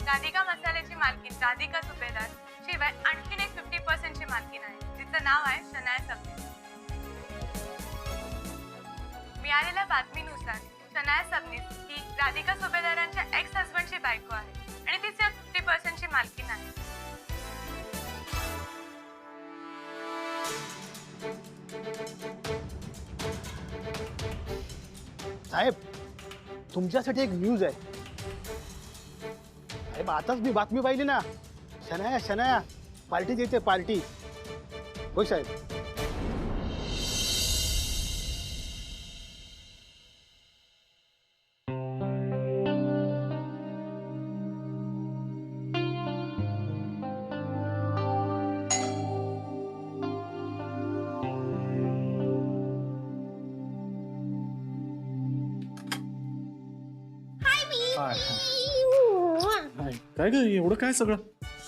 राधिका मसाल्याची मालकीन राधिका सुभेदार शिवाय आणखीन एक 50% ची मालकीन आहे, तिचं नाव आहे शनाया सबनीस. मिळालेल्या बातमीनुसार शनाया सबनीस ही राधिका सुभेदारांच्या एक्स हजबंडची बायको आहे आणि तिच्या 50% ची मालकीन आहे. साहेब, तुमच्यासाठी एक न्यूज आहे. साहेब, आताच मी बातमी पाहिली ना. शनाया शनाया पार्टी देते, पार्टी. हो साहेब. काय ग एवढं काय सगळं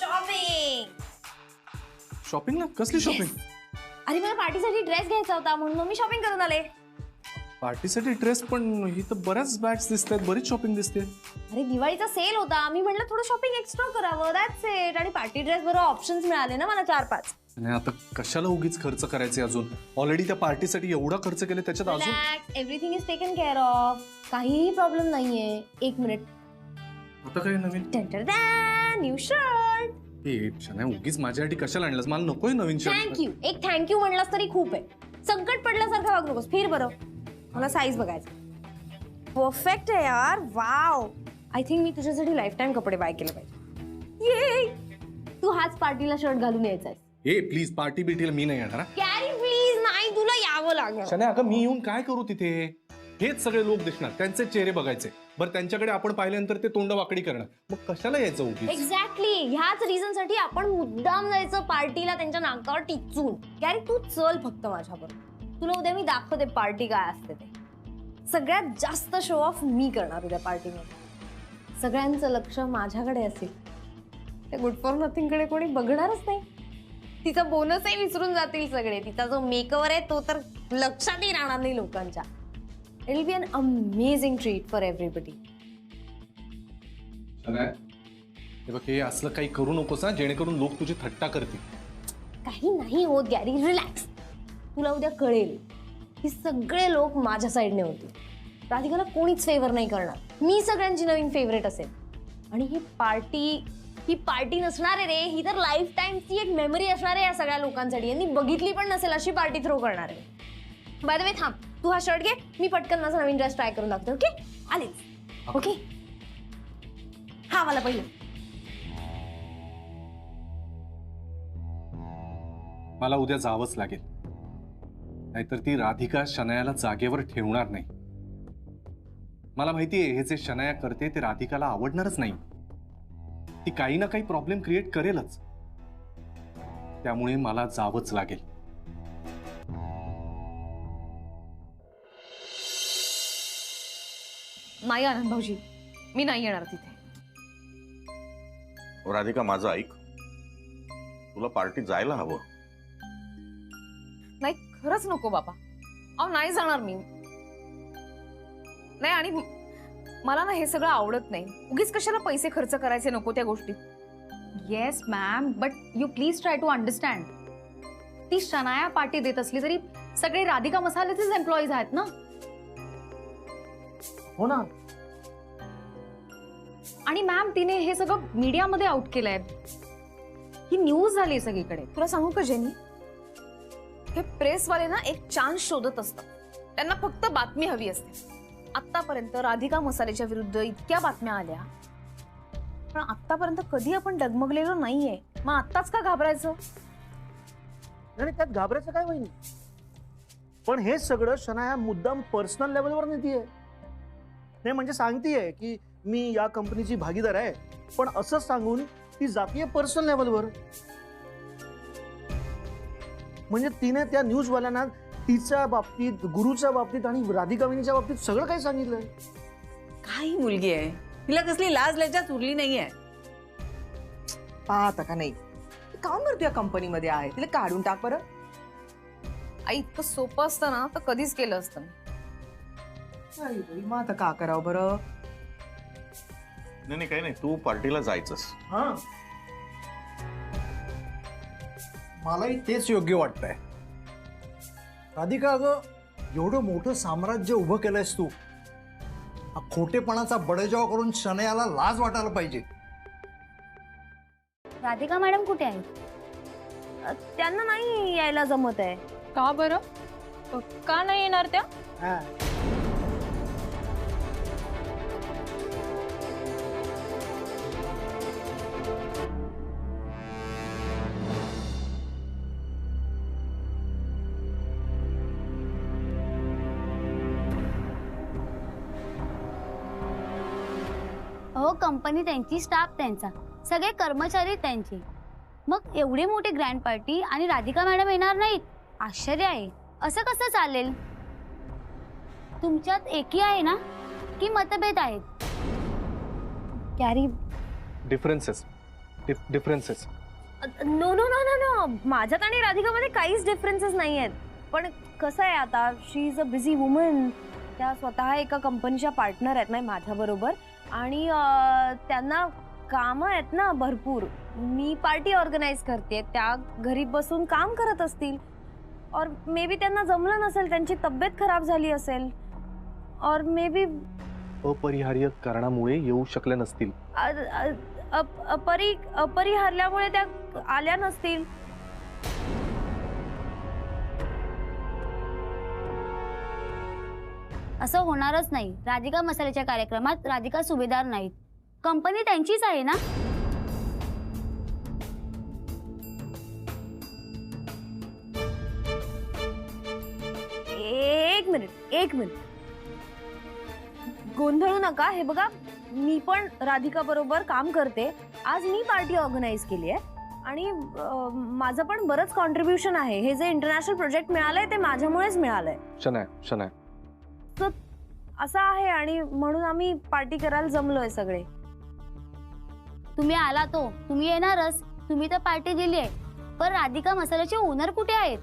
शॉपिंग. शॉपिंग? कसली शॉपिंग? अरे मला पार्टीसाठी ड्रेस घ्यायचा होता म्हणून मी शॉपिंग करून आले. पार्टीसाठी ड्रेस? पण ही तर बऱ्याच बॅग्स दिसतात, बरीच शॉपिंग दिसते. अरे दिवाळीचा सेल होता, मी म्हटलं थोडं शॉपिंग एक्स्ट्रा करावं, दॅट्स इट. आणि पार्टी ड्रेस बरोबर ऑप्शन्स मिळाले ना मला 4-5. आणि आता कशाला उगीच खर्च करायचे अजून? ऑलरेडी त्या पार्टीसाठी एवढा खर्च केले, त्याच्यात अजून relax, everything is taken care of. काहीही प्रॉब्लेम नाहीये. 1 मिनिट. आता काय नवीन? New shirt. हे शनाया, उगीच माझ्यासाठी कशाला आणलंस? मला नकोय नवीन शर्ट. थँक्यू. एक थँक्यू म्हणलास तरी खूप आहे. संकट पडल्यासारखं वागू नकोस. फिर बरं, मला साईज बघायचं. परफेक्ट आहे यार. वाव. आय थिंक मी तुझ्यासाठी लाईफ टाइम कपडे बाय केले पाहिजे. ये, तू हाच पार्टीला शर्ट घालून यायचा आहेस. हे प्लीज, पार्टी बिटीला मी नाही येणार. Carry please. नाही, तुला यावं लागेल. शनाया, अगं मी येऊन काय करू तिथे? हेच सगळे लोक दिसणार, त्यांचे चेहरे बघायचे. बरं, त्यांच्याकडे आपण पाहिल्यानंतर ते तोंड वाकडी करणार. मग कशाला यायचं उगीच? एक्झॅक्टली. ह्याच रिझन साठी आपण मुद्दाम जायचं पार्टीला त्यांच्या नाकावर टिचून. कॅरी, तू चल फक्त माझ्याबरोबर. तुला उद्या मी दाखवते पार्टी काय असते ते. सगळ्यात जास्त शो ऑफ मी करणार उद्या पार्टीमध्ये. सगळ्यांचं लक्ष माझ्याकडे असेल. त्या गुड फॉर नथिंग कडे कोणी बघणारच नाही. तिचा बोनसही विसरून जातील सगळे. तिचा जो मेकओव्हर आहे तो तर लक्षातही राहणार नाही लोकांच्या. It will be an amazing treat for everybody. हे बघ, हे असलं काही करू नकोस ना, जेणेकरून लोक तुझी थट्टा करतील. काही नाही होत गॅरी, रिलॅक्स. तुला उद्या कळेल की सगळे लोक माझ्या साईडने होते. राधिकाला कोणीच फेवर नाही करणार. मी सगळ्यांची नवीन फेवरेट असेल. आणि ही पार्टी नसणार आहे रे. ही तर लाईफ टाईमची एक मेमरी असणार आहे या सगळ्या लोकांसाठी. यांनी बघितली पण नसेल अशी पार्टी थ्रो करणार आहे. बाय द वे, थांब, तू हा शर्ट घे. मी पटकन माझा नवीन ड्रेस ट्राय करून दाखवते. ओके? आलीच. ओके, हा मला पहिलं. मला उद्या जावंच लागेल, नाहीतर ती राधिका शनायाला जागेवर ठेवणार नाही. मला माहितीये, हे जे शनाया करते ते राधिकाला आवडणारच नाही. ती काही ना काही प्रॉब्लेम क्रिएट करेलच. त्यामुळे मला जावंच लागेल. नाही आनंद भाऊजी, मी नाही येणार तिथे. राधिका, माझं ऐक. तुला पार्टीत जायला हवं. नाही, खरंच नको बाबा. अहो नाही जाणार मी. नाही, आणि मला ना हे सगळं आवडत नाही. उगीच कशाला पैसे खर्च करायचे नको त्या गोष्टीत. Yes ma'am, but you please try to understand. ती शनाया पार्टी देत असली तरी सगळे राधिका मसाल्याचेच एम्प्लॉईज आहेत ना. हो ना. आणि मॅम, तिने हे सगळं मीडियामध्ये आउट केलंय. ही न्यूज झाली सगळीकडे. तुला सांगू का जेनी, हे प्रेसवाले ना एक चान्स शोधत असतात. त्यांना फक्त बातमी हवी असते. आतापर्यंत राधिका मसाल्याच्या विरुद्ध इतक्या बातम्या आल्या, पण आतापर्यंत कधी आपण डगमगलेलो नाहीये. मग आत्ताच का घाबरायचं? नाही, त्यात घाबरायचं काय होईल? पण हे सगळं शनाया मुद्दाम पर्सनल लेवलवर नेतीये. नाही म्हणजे सांगतीये की मी या कंपनीची भागीदार आहे, पण असं सांगून ती जातीये पर्सनल लेवलवर. म्हणजे तिने त्या न्यूजवाल्यांना तिच्या बाबतीत, गुरुच्या बाबतीत आणि राधिका वहिनीच्या बाबतीत सगळं काही सांगितलंय. काही मुलगी आहे, तिला कसली लाज लज्जाच उरली नाहीये. पाहता का नाही, काम करतो या कंपनीमध्ये आहे, तिला काढून टाक बरं. आई इतकं सोपं असतं ना तर कधीच केलं असतं मी. आई बाई, मग आता का करावं बरं? नाही काही नाही, तू पार्टीला जायचंस. हा मलाही तेच योग्य वाटतंय. राधिका, अगं एवढं मोठं साम्राज्य उभं केलंयस तू. हा खोटेपणाचा बडेजाव करून शनयाला लाज वाटायला पाहिजे. राधिका मॅडम कुठे आहेत? त्यांना नाही यायला जमत आहे. का बरं? का नाही येणार त्या? हा. हो, कंपनी त्यांची, स्टाफ त्यांचा, सगळे कर्मचारी त्यांचे. मग एवढी मोठी ग्रँड पार्टी आणि राधिका मॅडम येणार नाहीत? आश्चर्य आहे. असं कसं चालेल? तुमच्यात एकी आहे ना की मतभेद आहेत? Gary, differences. No no no no no, माझ्यात आणि राधिकामध्ये काहीच डिफरन्सेस नाही आहेत. पण कसं आहे, आता शी इज अ बिझी वुमन. त्या स्वतः एका कंपनीच्या पार्टनर आहेत नाही माझ्याबरोबर, आणि त्यांना कामं आहेत ना भरपूर. मी पार्टी ऑर्गनाईज करते, त्या घरी बसून काम करत असतील. और मे बी त्यांना जमलं नसेल, त्यांची तब्येत खराब झाली असेल, और मे बी अपरिहार्य कारणामुळे येऊ शकले नसतील. अपरिहार्यामुळे त्या आल्या नसतील. असं होणारच नाही. राधिका मसाल्याच्या कार्यक्रमात राधिका सुभेदार नाहीत. कंपनी त्यांचीच आहे ना. एक मिनिट गोंधळू नका. हे बघा, मी पण राधिका बरोबर काम करते. आज मी पार्टी ऑर्गनाईज केली आहे आणि माझं पण बरंच कॉन्ट्रीब्युशन आहे. हे जे इंटरनॅशनल प्रोजेक्ट मिळालंय ते माझ्यामुळेच मिळालंय. शनाया तर असं आहे, आणि म्हणून आम्ही पार्टी करायला जमलोय सगळे. तुम्ही आला तो तुम्ही येणारच. तुम्ही तर पार्टी दिली आहे, पण राधिका मसाल्याचे ओनर कुठे आहेत?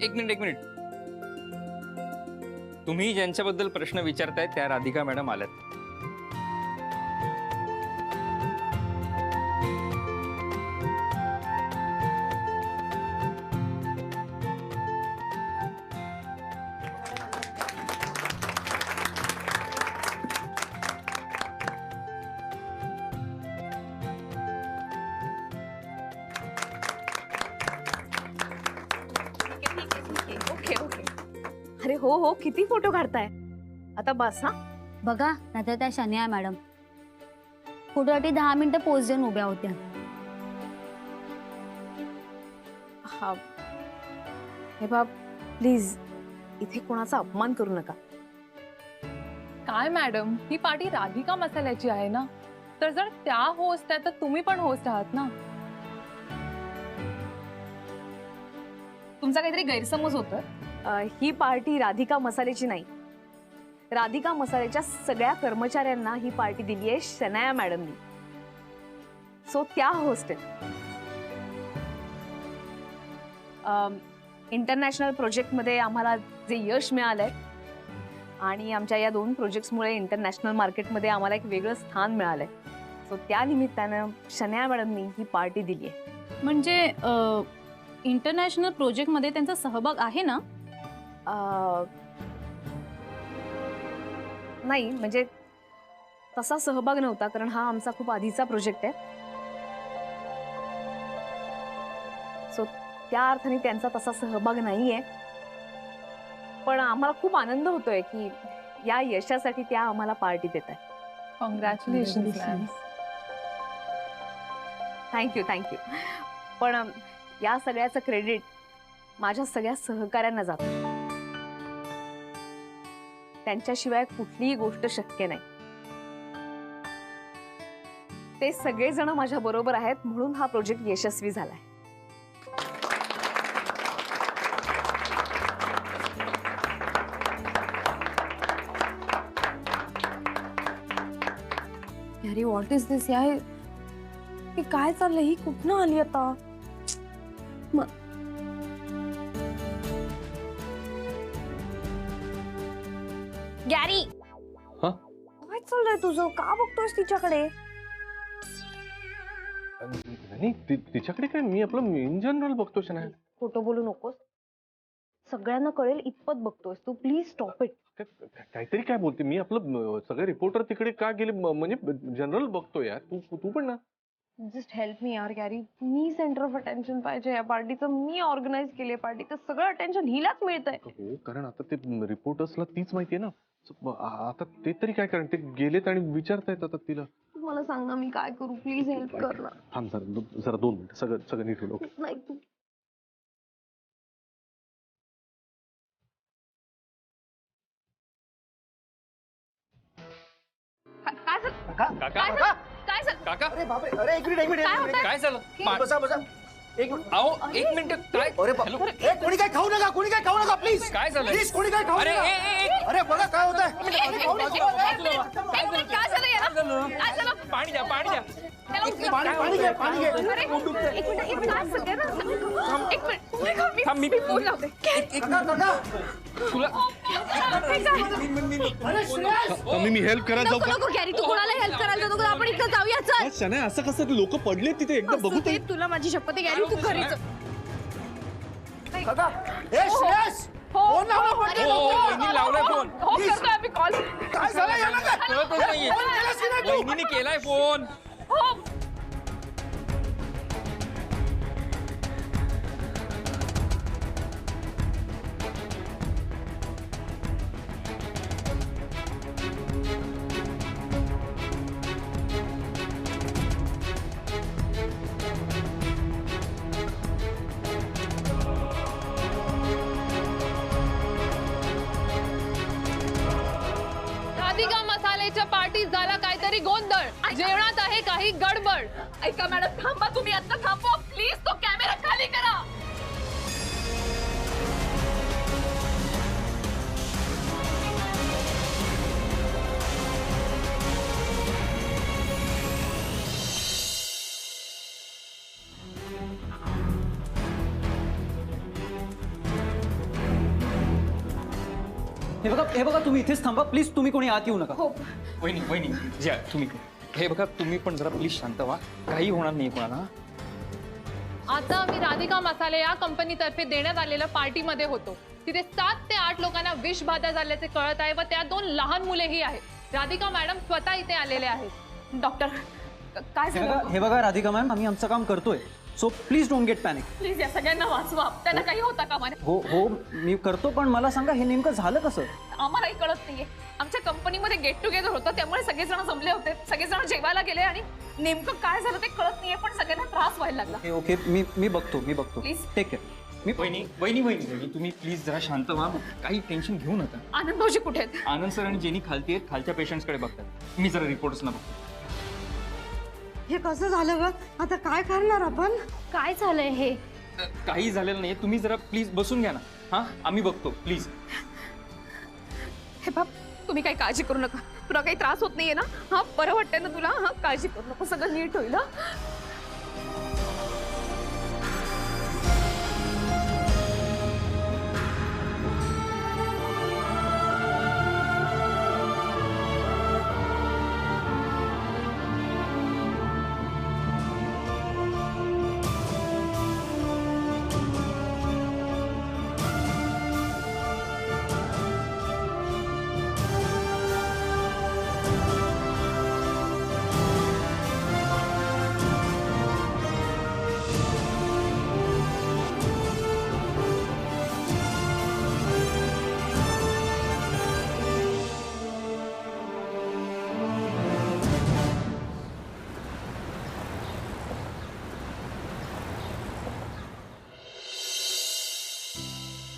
एक मिनिट. तुम्ही ज्यांच्याबद्दल प्रश्न विचारताय त्या राधिका मॅडम आल्यात. Okay okay. अरे हो, किती फोटो काढताय. आता बस. हा बघा, नाहीतर त्या शनिया मॅडम फोटोसाठी 10 मिनिटं पोज देऊन उभ्या होत्या. हा, हे बा प्लीज इथे कोणाचा अपमान करू नका. काय मॅडम, ही पार्टी राधिका मसाल्याची आहे ना, तर जर त्या होस्ट आहेत तर तुम्ही पण होस्ट आहात ना. तुमचा काहीतरी गैरसमज होतोय. ही पार्टी राधिका मसाल्याची नाही. राधिका मसाल्याच्या सगळ्या कर्मचाऱ्यांना ही पार्टी दिली आहे शनाया मॅडमनी. सो त्या होस्ट आहेत. इंटरनॅशनल प्रोजेक्टमध्ये आम्हाला जे यश मिळालंय आणि आमच्या या 2 प्रोजेक्ट्समुळे इंटरनॅशनल मार्केटमध्ये आम्हाला एक वेगळं स्थान मिळालंय. सो त्या निमित्तानं शनाया मॅडमनी ही पार्टी दिली आहे. म्हणजे इंटरनॅशनल प्रोजेक्टमध्ये त्यांचा सहभाग आहे ना? नाही, म्हणजे तसा सहभाग नव्हता, कारण हा आमचा खूप आधीचा प्रोजेक्ट आहे. सो त्या अर्थाने त्यांचा तसा सहभाग नाहीये. पण आम्हाला खूप आनंद होतोय की या यशासाठी त्या आम्हाला पार्टी देत आहेत. कॉंग्रॅच्युलेशन. थँक्यू. पण या सगळ्याचं क्रेडिट माझ्या सगळ्या सहकाऱ्यांना जातं. त्यांच्याशिवाय कुठलीही गोष्ट शक्य नाही. ते सगळेजण माझ्या बरोबर आहेत म्हणून हा प्रोजेक्ट यशस्वी झालाय. अरे व्हॉट इज दिस यार, हे काय चाललंय? ही कुठनं आली आता? गॅरी, हा? काय चाललंय तुझं? का बघतोयस तिच्याकडे? नाही तिच्याकडे काय, मी आपलं इन जनरल बघतो शनाया. खोटं बोलू नकोस, सगळ्यांना कळेल इतपत बघतोयस तू. Please stop it. काहीतरी काय बोलते, मी आपलं सगळे रिपोर्टर तिकडे का गेले म्हणजे जनरल बघतो यार. तू पण ना. जस्ट हेल्प मी यार गॅरी. मी सेंटर ऑफ अटेन्शन पाहिजे या पार्टीचं. मी ऑर्गनाईज केली पार्टीचं, सगळं अटेन्शन हिलाच मिळतंय. हो, कारण आता ते रिपोर्टर्सला तीच माहितीये ना. आता ते तरी काय कारण, ते गेलेत आणि विचारतायत आता तिला. मला सांग ना, मी काय करू? प्लीज हेल्प कर ना. थांब जरा 2 मिनिटं, सगळं नीट होईल. ओके. नाही तू काका अरे बापरे, अरे एक मिनिट. काय झालं? बसा एक मिनिट. अहो, 1 मिनिट. काय अरे कोणी काय खाऊ नका प्लीज. काय झालं? प्लीज कोणी काय खाऊ अरे नका. अरे बघा काय होत आहे. पाणी द्या. पाणी घे. तुला मी हेल्प करायला जाऊ का? गॅरी, तू कोणाला हेल्प करायला जातो? आपण इथं जाऊया. चल. शनाया, असं कसं? लोक पडले तिथे, एकदा बघू ते. तुला माझी शपथ आहे गॅरी, तू घरी चल. लावलाय फोन. काय झालं याला? कळतच नाहीये. वहिनीने केलाय फोन. राधिका मसालेच्या पार्टीत झाला काहीतरी गोंधळ. जेवणात आहे काही गडबड. ऐका मॅडम, थांबा तुम्ही, आता थांबवा प्लीज. तो कॅमेरा खाली करा. हे बघा तुम्ही इथेच थांबा प्लीज. तुम्ही कोणी आत येऊ नका. वहिनी ज्या तुम्ही हे बघा, तुम्ही पण जरा प्लीज शांत व्हा. काही होणार नाही कोणाला. आता आम्ही राधिका मसाले या कंपनीतर्फे देण्यात आलेल्या पार्टीमध्ये होतो. तिथे 7 ते 8 लोकांना विषबाधा झाल्याचे कळत आहे व त्या 2 लहान मुलेही आहेत. राधिका मॅडम स्वतः इथे आलेले आहेत. डॉक्टर, काय झालं? हे बघा राधिका मॅम, आम्ही आमचं काम करतोय. So please don't get panic. Please या सगळ्यांना वाचवा. त्यांना काही होता कामा नये. हो मी करतो, पण मला सांगा हे नेमकं झालं कसं? आम्हालाही कळत नाहीये. आमच्या कंपनीमध्ये गेट टुगेदर होतं, त्यामुळे सगळेजण जमले होते. सगळेजण जेवायला गेले आणि नेमकं काय झालं ते कळत नाहीये, पण सगळ्यांना त्रास व्हायला लागला. ओके मी बघतो. Please. Take care. वहिनी तुम्ही प्लीज जरा शांत व्हा. काही टेन्शन घेऊ नका. आनंद भाऊजी कुठे आहेत? आनंद सर आणि जेनी खालती आहेत, खालच्या पेशंट्सकडे बघतात. मी जरा रिपोर्ट्सना बघतो. हे कसं झालं ग? आता काय करणार आपण? काय झालंय हे? काही झालेलं नाही. तुम्ही जरा प्लीज बसून घ्या ना. हा, आम्ही बघतो प्लीज. हे बाप, तुम्ही काही काळजी करू नका. तुला काही त्रास होत नाहीये ना? हा, बरं वाटतंय ना तुला? हा, काळजी करू नको, सगळं नीट होईल.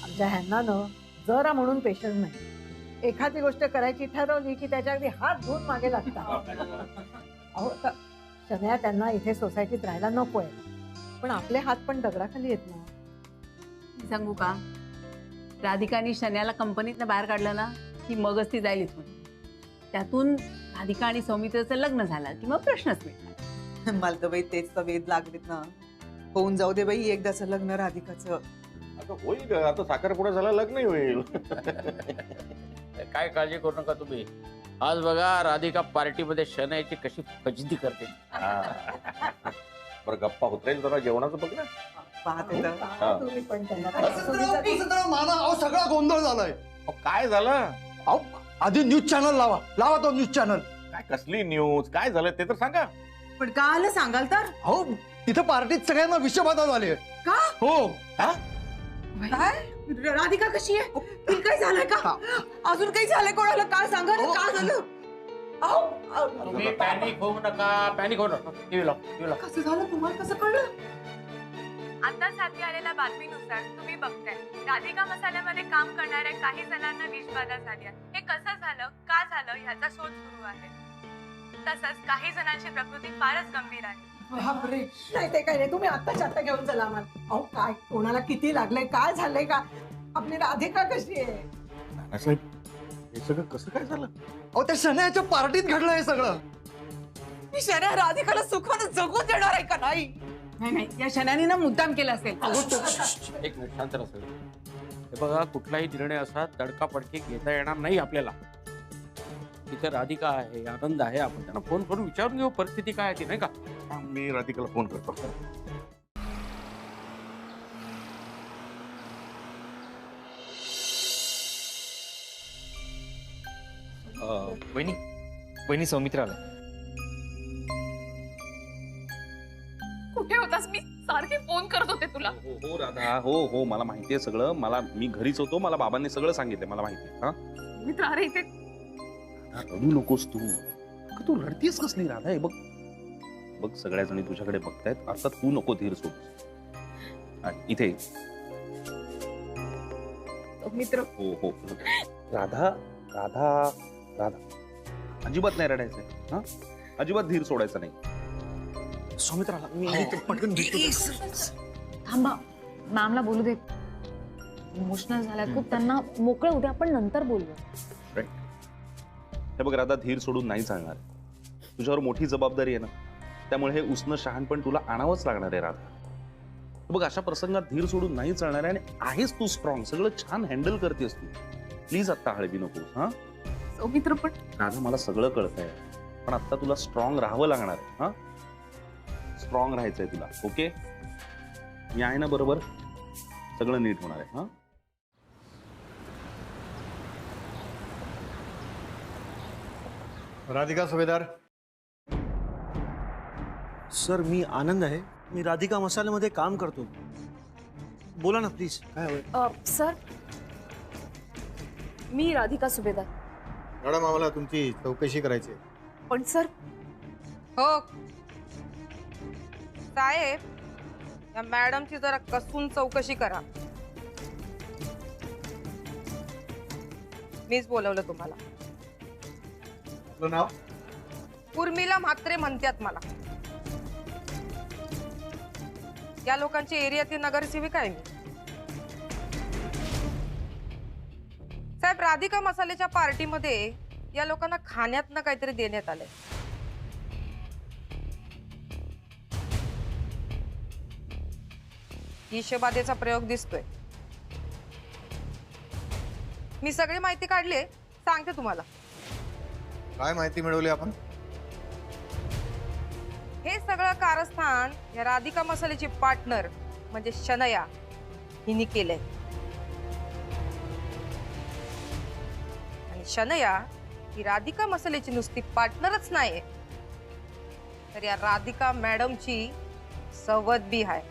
आमच्या ह्यांना न जरा म्हणून पेशंट नाही. एखादी गोष्ट करायची ठरवली की त्याच्या अगदी हात धुवून मागे लागतात. अहो शनया त्यांना इथे सोसायटीत राहायला नकोय, पण आपले हात पण दगडाखाली आहेत ना. मी सांगू का, राधिकाने शन्याला कंपनीतनं बाहेर काढलं ना की मगच ती जाईल इथून. त्यातून राधिका आणि सौमित्रचं लग्न झालं की मग प्रश्नच मिळणार. मला तर बाई तेच तर वेध लागलेत ना. होऊन जाऊ दे बाई एकदाचं लग्न राधिकाचं. आता होईल का? आता साखरपुडा झाला लग्नही होईल. काय काळजी करू नका तुम्ही. आज बघा राधिका पार्टीमध्ये शनयाची कशी फजिती करते. बरं गप्पा होत राहील जरा जेवणाचं बघ ना. पाहते तर. तुम्ही पण त्यांना माना, अहो सगळा गोंधळ झालाय. अहो, काय झालं? अहो आधी न्यूज चॅनल लावा तो न्यूज चॅनल. काय कसली न्यूज? काय झालं ते तर सांगा. पण का आलं सांगाल तर? अहो तिथं पार्टीत सगळ्यांना विषबाधा झाली आहे. का? हो. काय? राधिका कशी आहे? तिला काय झालंय का? अजून काही झालंय कोणाला? काय सांगा ना, काय झालं? तुम्ही पॅनिक होऊ नका, पॅनिक होऊ नका. टीव्ही लाव, टीव्ही लाव. कसं झालं? तुम्हाला कसं कळलं? आता हाती आलेल्या बातमीनुसार तुम्ही बघताय राधिका मसाल्यामध्ये काम करणाऱ्या काही जणांना विषबाधा झाली आहे. हे कसं झालं, का झालं ह्याचा शोध सुरू आहे. तसंच काही जणांची प्रकृती फारच गंभीर आहे. बापरे, नाही ते काय नाही, तुम्ही आत्ताच्या आत्ता घेऊन चला आम्हाला. अहो काय, कोणाला किती लागलंय, काय झालंय का? आपली राधिका कशी आहे? नानासाहेब, हे सगळं कसं काय झालं? अहो त्या शनयाच्या पार्टीत घडलं हे सगळं. मी शन्या राधिकाला सुखानं जगू देणार आहे का नाही? नाही, या शन्याने ना मुद्दाम केला असेल. एक मिनिट शांत राहा सगळे. हे बघा, कुठलाही निर्णय असा तडकाफडकी घेता येणार नाही आपल्याला. तिथे राधिका आहे, आनंद आहे, आपण त्यांना फोन करून विचारून घेऊ परिस्थिती काय आहे ती, नाही का? मी राधिकाला फोन करतो. वहिनी सौमित्र आला. कुठे होतास? मी सारखे फोन करत होते तुला. हो राधा, हो मला माहितीये सगळं. मी घरीच होतो. मला बाबांनी सगळं सांगितलं. मला माहिती. हा मित्र, अरे इथे रडू नकोस तू. तू रडतीस कसली राधा? हे बघ बघ, सगळ्या जणी तुझ्याकडे बघतायत. अर्थात तू नको धीर सोड. इथे मित्र. हो राधा राधा राधा, अजिबात नाही रडायचंय. हा, अजिबात धीर सोडायचा नाही. सौमित्राला मी पटकन थांबा, मॅमला बोलू दे. इमोशनल झाल्यात खूप, त्यांना मोकळं होते, आपण नंतर बोलू. हे बघ राधा, धीर सोडून नाही चालणार. तुझ्यावर मोठी जबाबदारी आहे ना, त्यामुळे हे उसनं शहाणपण तुला आणावंच लागणार आहे राधा. बघ, अशा प्रसंगात धीर सोडून नाही चालणार आहे. आणि आहेस तू स्ट्रॉंग, सगळं छान हँडल करतेस तू. प्लीज आत्ता हळवी नकोस. हा सौमित्र, पण राधा मला सगळं कळतंय, पण आता तुला स्ट्रॉंग राहावं लागणार आहे. हा, स्ट्रॉंग राहायचंय तुला. ओके, मी आहे ना बरोबर? सगळं नीट होणार आहे. हा, राधिका सुभेदार. सर, मी आनंद आहे. मी राधिका मसाल्यामध्ये काम करतो. बोला ना प्लीज, काय हवंय? सर, मी राधिका सुभेदार. मॅडम, आम्हाला तुमची चौकशी करायची आहे. पण सर. हो साहेब, या मॅडमची जरा कसून चौकशी करा. मीच बोलवलं तुम्हाला. आपलं नाव? उर्मिला म्हात्रे म्हणतात मला. या लोकांची एरियातील नगरसेविका आहे मी. साहेब, राधिका मसाल्याच्या पार्टीमध्ये या लोकांना खाण्यातनं काहीतरी देण्यात आलंय. विषबाधेचा प्रयोग दिसतोय. मी सगळी माहिती काढली, सांगते तुम्हाला. काय माहिती मिळवली आपण? हे सगळं कारस्थान या राधिका मसाल्याची पार्टनर म्हणजे शनया हिने केलंय. आणि शनया ही राधिका मसाल्याची नुसती पार्टनरच नाही, तर या राधिका मॅडमची सवत बी आहे.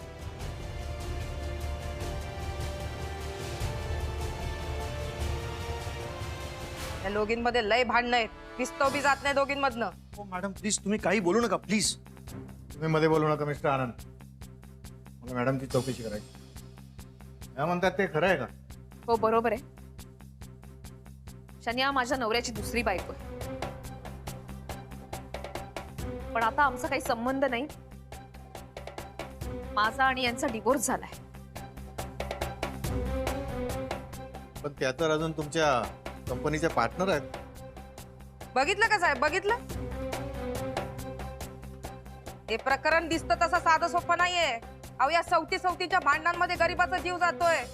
या दोघींमध्ये लय भांडणं आहेत. विस्तव बी जात नाही दोघींमधनं. हो मॅडम, प्लीज तुम्ही काही बोलू नका प्लीज. तुम्ही मध्ये बोलू नका मिस्टर आनंद. मला मॅडमची चौकशी करायची. काय म्हणतात ते खरं आहे का? हो, बरोबर आहे. शन्या माझ्या नवऱ्याची दुसरी बायको आहे. पण आता आमचा काही संबंध नाही. माझा आणि यांचा डिवोर्स झालाय. पण त्या तर अजून तुमच्या कंपनीचे पार्टनर आहेत. बघितलं का साहेब, बघितलं? हे प्रकरण दिसतं तसं साधं सोपं नाहीये. अहो, या सवतीच्या भांडणांमध्ये गरीबाचा जीव जातोय.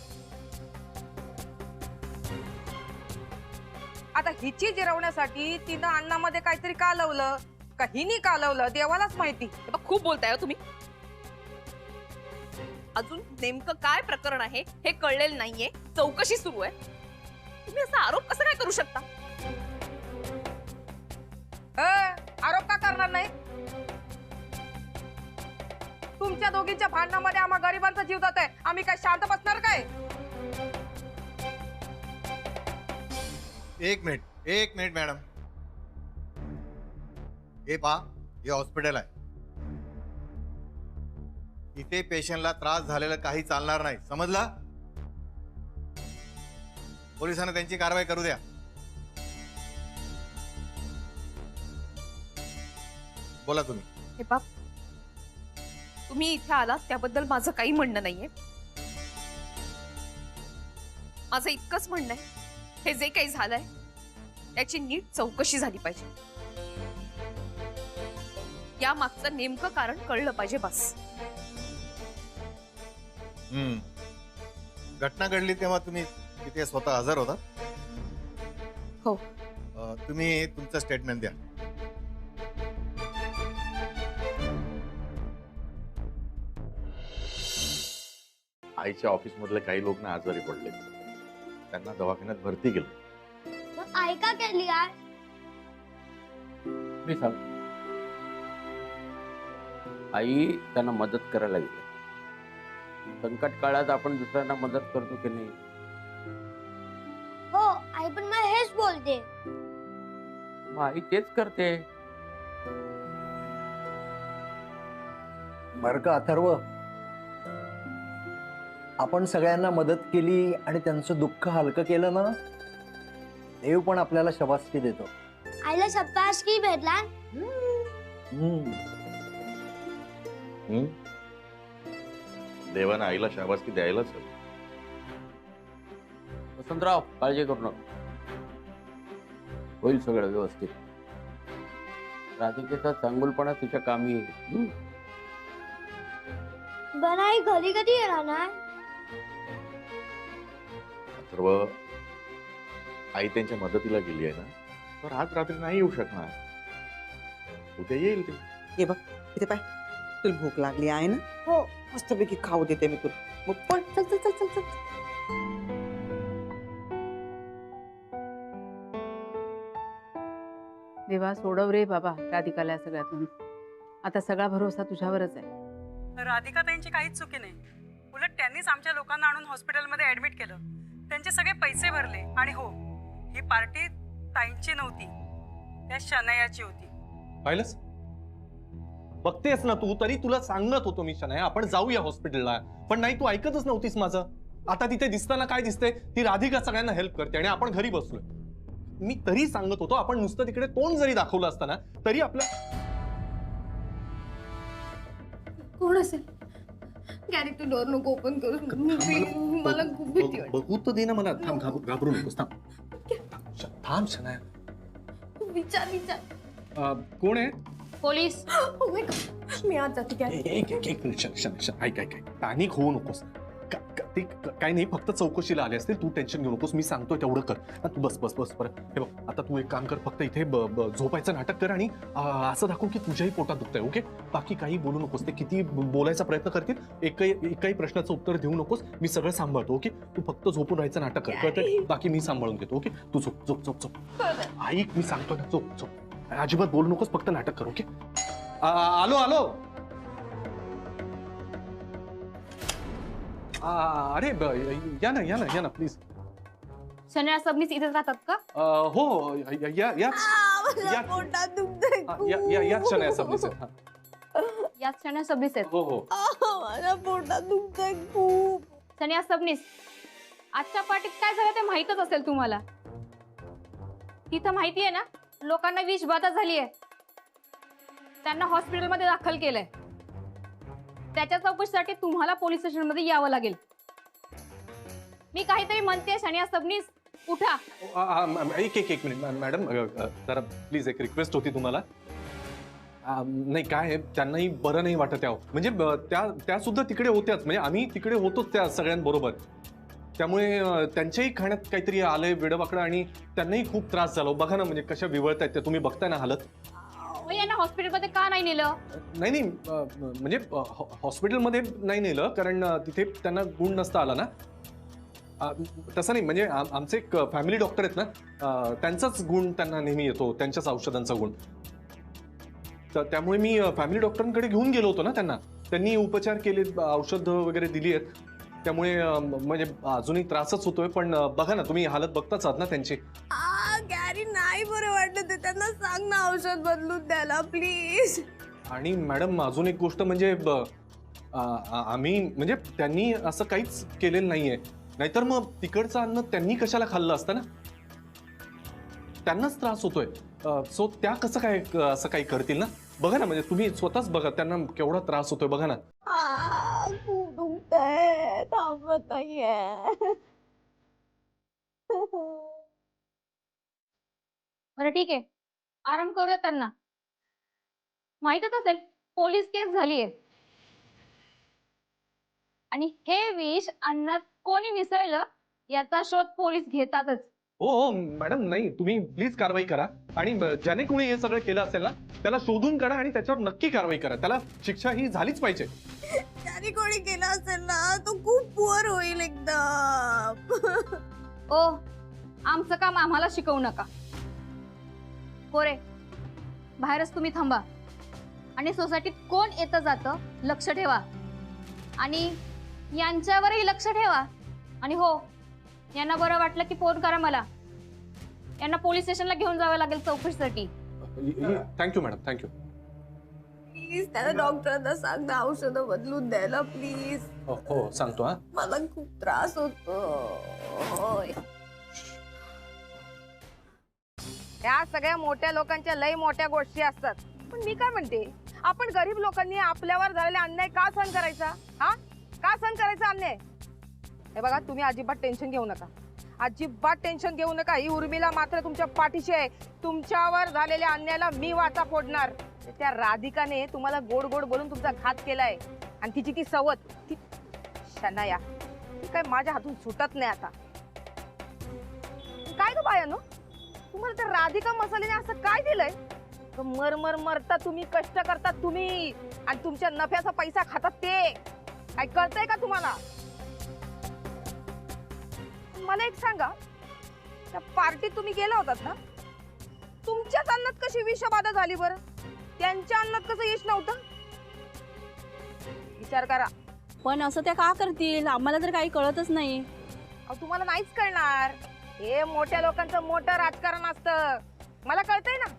आता हिची जिरवण्यासाठी तिनं अन्नामध्ये काहीतरी कालवलं का हिनी कालवलं देवालाच माहिती. हे बघ, खूप बोलताय हो तुम्ही. अजून नेमकं काय प्रकरण आहे हे कळलेलं नाहीये. चौकशी सुरू आहे. तुम्ही असा आरोप कसा काय करू शकता? आरोप का करणार नाही? तुमच्या दोघींच्या भांडणामध्ये आम्हा गरिबांचा जीव जातोय. आम्ही काय शांत बसणार काय? एक मिनिट मॅडम. हे पहा, हे हॉस्पिटल आहे. इथे पेशंटला त्रास झालेला काही चालणार नाही, समजला? पोलिसांना त्यांची कारवाई करू द्या. बोला तुम्ही. हे बाप, तुम्ही इथे आलात त्याबद्दल माझं काही म्हणणं नाहीये. माझं इतकंच म्हणणं आहे, हे जे काही झालंय त्याची नीट चौकशी झाली पाहिजे. या मागचं नेमकं कारण कळलं पाहिजे बस. घटना घडली तेव्हा तुम्ही तिथे स्वतः हजर होता? हो. तुम्ही तुमचं स्टेटमेंट द्या. आईच्या ऑफिस मधले काही लोक ना आजारी पडले, त्यांना दवाखान्यात भरती केलं. मग आई का केली यार? मी सांग, आई त्यांना मदत करायला गेली. संकट काळात आपण दुसऱ्यांना मदत करतो की नाही? हो आई, पण मला हेच बोलते. मग आई तेच करते. बरं का अथर्व, आपण सगळ्यांना मदत केली आणि त्यांचं दुःख हलकं केलं ना, देव पण आपल्याला शाबासकी देतो. आईला शाबासकी भेटला. देवानं आईला शाबासकी द्यायलाच हवी. वसंतराव, काळजी करू नका, होईल सगळं व्यवस्थित. राधिकेचा चांगुलपणा तुझ्या कामी येईल. बरं आई घरी कधी येणार ना? सर्व आई त्यांच्या मदतीला गेली आहे ना, तर आज रात्री नाही येऊ शकणार. उद्या येईल ते. हे बघ इथे पाय, तुला भूक लागली आहे ना? हो. मस्तपैकी खाऊ देते मी तुला. मग पण चल चल चल चल चल. देवा, सोडव रे बाबा राधिकाला सगळ्यातून. आता सगळा भरोसा तुझ्यावरच आहे. राधिका त्यांची काहीच चुकी नाही. उलट त्यांनीच आमच्या लोकांना आणून हॉस्पिटलमध्ये ऍडमिट केलं. त्यांचे सगळे पैसे भरले. आणि हो, ही पार्टी ताईंची नव्हती, त्या शनयाची होती. पाहिलंस, बघतेस ना तू, तरी तुला सांगत होतो मी शनाया आपण जाऊया हॉस्पिटलला, पण नाही, तू ऐकतच नव्हतीस माझं. आता तिथे दिसताना काय दिसतंय, ती राधिका सगळ्यांना हेल्प करते आणि आपण घरी बसलोय. मी तरी सांगत होतो, आपण नुसतं तिकडे तोंड जरी दाखवलं असताना तरी आपल्या. कोण असेल? गॅरी, तू डोर नको ओपन करू. मला खूप भीती वाटते. बघू तर दे ना मला. थांब, घाबरू नकोस. थांब शनाया. विचार. कोण आहे? पोलीस. मी आज जाते. एक मिनिट, ऐक, पॅनिक होऊ नकोस. ते काही नाही, फक्त चौकशीला आले असतील. तू टेन्शन घेऊ नकोस, मी सांगतोय तेवढं कर. तू बस बरं. हे बघ, आता तू एक काम कर, फक्त इथे झोपायचं नाटक कर आणि असं दाखव की तुझ्याही पोटात दुखतंय. ओके, बाकी काही बोलू नकोस. ते किती बोलायचा प्रयत्न करतील, एकही प्रश्नाचं उत्तर देऊ नकोस. मी सगळं सांभाळतो. ओके, तू फक्त झोपून राहायचं नाटक कर, कळतंय? बाकी मी सांभाळून घेतो. ओके, तू झोप. ऐक, मी सांगतो ना, झोप. अजिबात बोलू नकोस, फक्त नाटक कर. ओके, आलो. अरे या ना प्लीज. शनाया सबनीस इथेच राहतात का? हो, याच शनाया सबनीस आहेत. याच शनाया सबनीस आहेत. हो. माझ्या पोटात दुखतंय खूप. शनाया सबनीस, आजच्या पार्टीत काय झालं ते माहीतच असेल तुम्हाला. तिथं माहिती आहे ना, लोकांना विषबाधा झाली आहे. त्यांना हॉस्पिटलमध्ये दाखल केलंय. त्याच्या चौकशीसाठी तुम्हाला पोलीस स्टेशनमध्ये यावं लागेल. मी काहीतरी म्हणते शनिया सबनीस उठा. एक मिनिट मॅडम, जरा प्लीज एक रिक्वेस्ट होती तुम्हाला. नाही काय आहे, त्यांनाही बरं नाही वाटत यावं. म्हणजे त्या सुद्धा तिकडे होत्याच, म्हणजे आम्ही तिकडे होतोच त्या सगळ्यांबरोबर. त्यामुळे त्यांच्याही खाण्यात काहीतरी आलंय वेडवाकडं आणि त्यांनाही खूप त्रास झाला. बघा ना म्हणजे कशा विवळतायत त्या, तुम्ही बघताय ना हालत. यांना हॉस्पिटलमध्ये का नाही नेलं? नाही म्हणजे हॉस्पिटलमध्ये नाही नेलं कारण तिथे त्यांना गुण नसता आला ना. तसं नाही, म्हणजे आमचे एक फॅमिली डॉक्टर आहेत ना, त्यांचाच गुण त्यांना नेहमी येतो, त्यांच्याच औषधांचा गुण. तर त्यामुळे मी फॅमिली डॉक्टरांकडे घेऊन गेलो होतो ना त्यांना. त्यांनी उपचार केले, औषध वगैरे दिली आहेत. त्यामुळे म्हणजे अजूनही त्रासच होतोय. पण बघा ना, तुम्ही हालत बघताच आहात ना त्यांची. गॅरी नाही बरं वाटत ते, त्यांना सांग ना औषध बदलून द्यायला प्लीज. आणि मॅडम अजून एक गोष्ट म्हणजे आम्ही म्हणजे त्यांनी असं काहीच केलेलं नाहीये. नाहीतर मग तिकडचं अन्न त्यांनी कशाला खाल्लं असतं ना. त्यांनाच त्रास होतोय. सो त्या कसं काय असं काही करतील ना. बघा ना, म्हणजे तुम्ही स्वतःच बघा त्यांना केवढा त्रास होतोय. बघा ना. खूप दुखतंय, थांबत नाहीये. बरं ठीक आहे, आराम करूया. त्यांना माहीतच असेल पोलीस केस झालीये आणि हे विष अन्नात कोणी मिसळलं याचा शोध पोलीस घेतातच. हो मॅडम, नाही तुम्ही प्लीज कारवाई करा. आणि ज्याने कोणी हे सगळं केलं असेल ना त्याला शोधून काढा आणि त्याच्यावर नक्की कारवाई करा. त्याला शिक्षा ही झालीच पाहिजे. त्याने कोणी केलं असेल ना तो खूप पुअर होईल एकदम. ओ, आमचं काम आम्हाला शिकवू नका. कोरे, बाहेरच तुम्ही थांबा आणि सोसायटीत कोण येतं जातं लक्ष ठेवा. आणि यांच्यावरही लक्ष ठेवा. आणि हो, यांना बरं वाटलं की फोन करा मला. यांना पोलीस स्टेशनला घेऊन जावं लागेल चौकशीसाठी. Thank you madam, thank you. प्लीज त्याला डॉक्टरांना सांग ना औषधं बदलून द्यायला प्लीज. हो सांगतो. हा, मला खूप त्रास होतो. या सगळ्या मोठ्या लोकांच्या लय मोठ्या गोष्टी असतात. पण मी काय म्हणते, आपण गरीब लोकांनी आपल्यावर झालेला अन्याय का सहन करायचा? हा, का सहन करायचा अन्याय? हे बघा, तुम्ही अजिबात टेन्शन घेऊ नका. अजिबात टेन्शन घेऊ नका. ही उर्मिला मात्र तुमच्या पाठीशी आहे. तुमच्यावर झालेल्या अन्यायाला मी वाचा फोडणार. त्या राधिकाने तुम्हाला गोड गोड बोलून तुमचा घात केलाय आणि तिची ती सवत, ती शनाया, ती काय माझ्या हातून सुटत नाही आता. काय ग बायानो, तुम्हाला त्या राधिका मसालेने असं काय दिलंय? मरता तुम्ही, कष्ट करतात तुम्ही आणि तुमच्या नफ्याचा पैसा खातात ते. काय कळतंय का तुम्हाला? मला एक सांगा, त्या पार्टीत तुम्ही गेला होतात ना, तुमच्याच अन्नात कशी विषबाधा झाली बरं? त्यांच्या अन्नात कसं यश नव्हतं? विचार करा. पण असं त्या का करतील? आम्हाला तर काही कळतच नाही. अहो, तुम्हाला नाहीच कळणार. हे मोठ्या लोकांचं मोठं राजकारण असतं. मला कळतंय ना,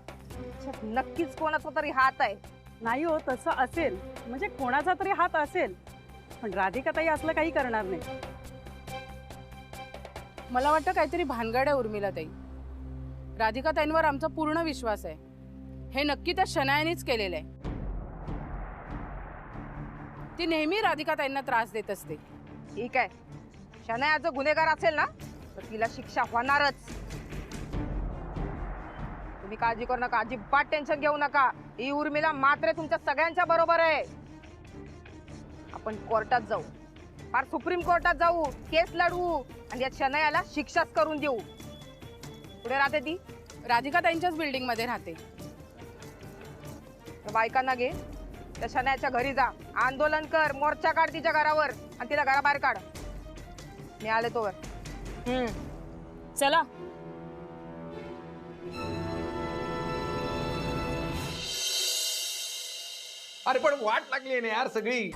नक्कीच कोणाचा तरी हात आहे. नाही हो, तसं असेल म्हणजे कोणाचा तरी हात असेल, पण राधिका ताई असलं काही करणार नाही. मला वाटतं काहीतरी भानगड आहे उर्मिला ताई. राधिका ताईंवर आमचा पूर्ण विश्वास आहे. हे नक्की त्या शनायानेच केलेलं आहे. ती नेहमी राधिका ताईंना त्रास देत असते. ठीक आहे, शनाया जर गुन्हेगार असेल ना तर तिला शिक्षा होणारच. तुम्ही काळजी करू नका, अजिबात टेन्शन घेऊ नका. ही उर्मिला मात्र तुमच्या सगळ्यांच्या बरोबर आहे. आपण कोर्टात जाऊ, फार सुप्रीम कोर्टात जाऊ, केस लढवू आणि या शनायाला शिक्षाच करून देऊ. पुढे राहते ती राधिका ताईंच्याच बिल्डिंग मध्ये राहते. बायकांना घे, त्या शनायाच्या घरी जा, आंदोलन कर, मोर्चा काढ तिच्या घरावर आणि तिला घराबाहेर काढ. मी आले तोवर. चला. अरे पण वाट लागली ना यार सगळी.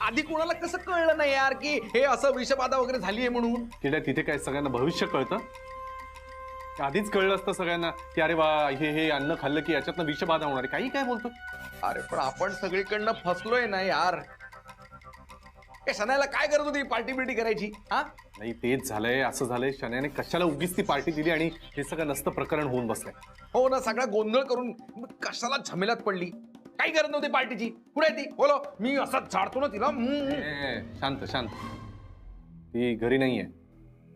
आधी कोणाला कसं कळलं नाही यार की हे असं विषबाधा वगैरे झालीये म्हणून? किड्या, तिथे काय सगळ्यांना भविष्य कळतं? आधीच कळलं असतं सगळ्यांना की अरे वा, हे अन्न खाल्लं की याच्यातनं विषबाधा होणार आहे. काही काय बोलतो? अरे पण आपण सगळीकडनं फसलोय ना यार. शनायाला काय करत होती पार्टी बिर्टी करायची? हा नाही, तेच झालंय, असं झालंय. शनायाने कशाला उगीच ती पार्टी दिली आणि हे सगळं नसतं प्रकरण होऊन बसलंय. हो ना, सगळा गोंधळ करून कशाला झमेलात पडली. काही गरज नव्हती पार्टीची. कुठे ती बोलो, मी असं झाडतो ना तिला. शांत शांत. ती घरी नाहीये,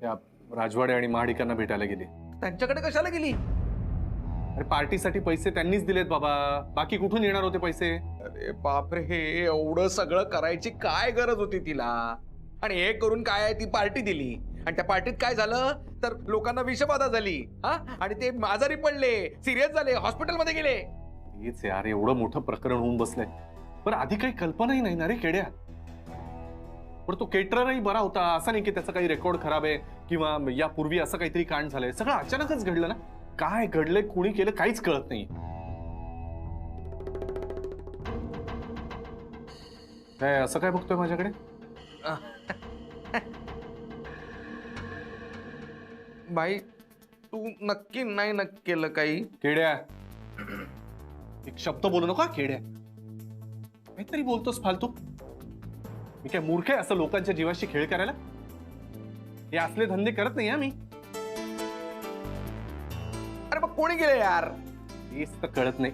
त्या राजवाडे आणि महाडिकांना भेटायला गेली. त्यांच्याकडे कशाला गेली? अरे पार्टीसाठी पैसे त्यांनीच दिलेत बाबा, बाकी कुठून येणार होते पैसे? अरे बापरे, हे एवढं सगळं करायची काय गरज होती तिला? आणि हे करून काय आहे, ती पार्टी दिली आणि त्या पार्टीत काय झालं तर लोकांना विषबाधा झाली. हा, आणि ते आजारी पडले, सिरियस झाले, हॉस्पिटलमध्ये गेले. तेच यार, एवढं मोठं प्रकरण होऊन बसलंय, पण आधी काही कल्पनाही नाही ना रे केड्या. पण तो केटररही बरा होता, असं नाही की त्याचा काही रेकॉर्ड खराब आहे किंवा यापूर्वी असं काहीतरी कांड झालंय. सगळं अचानकच घडलं ना. काय घडलंय, कुणी केलं, काहीच कळत नाही. काय असं काय बघतोय माझ्याकडे? बाई, तू नक्की नाही केलं काही? केड्या, एक शब्द बोलू नका केड्या. काहीतरी बोलतोस फालतू. मी काय मूर्ख आहे असं लोकांच्या जीवाशी खेळ करायला? हे असले धंदे करत नाही मी. अरे मग कोणी गेले यार? हेच तर कळत नाही.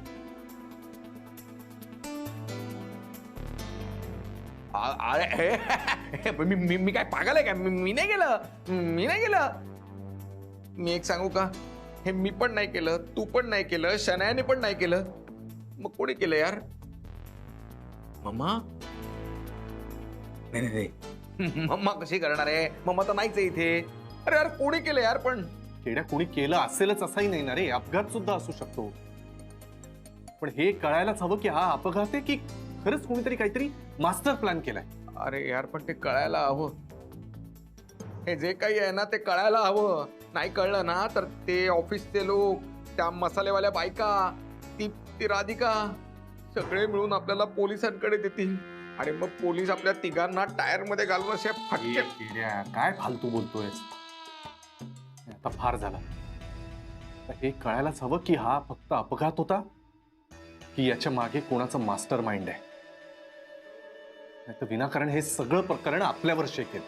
अरे मी काय पागल आहे का? मी नाही गेलं, मी नाही गेलं. मी एक सांगू का, हे मी पण नाही केलं, तू पण नाही केलं, शनायाने पण नाही केलं. मग कोणी केलं यार? मम्मा? नाही, मम्मा कशी करणार आहे? मम्मा तर नाहीच आहे इथे. अरे यार, कोणी केलं यार? पण केड्या, कोणी केलं असेलच असंही नाही ना रे. अपघात सुद्धा असू शकतो. पण हे कळायलाच हवं की हा अपघात आहे की खरंच कोणीतरी काहीतरी मास्टर प्लॅन केलाय. अरे यार, पण ते कळायला हवं. हे जे काही आहे ना ते कळायला हवं. नाही कळलं ना तर ते ऑफिसचे लोक, त्या मसालेवाल्या बायका, ती राधिका सगळे मिळून आपल्याला पोलिसांकडे देतील आणि मग पोलीस आपल्या तिघांना टायर मध्ये घालून असे फटके. काय फालतू बोलतोयस? आता फार झाला. हे कळायलाच हवं की हा फक्त अपघात होता की याच्या मागे कोणाचं मास्टर माइंड आहे. नाही तर विनाकारण हे सगळं प्रकरण आपल्यावर शेकेल.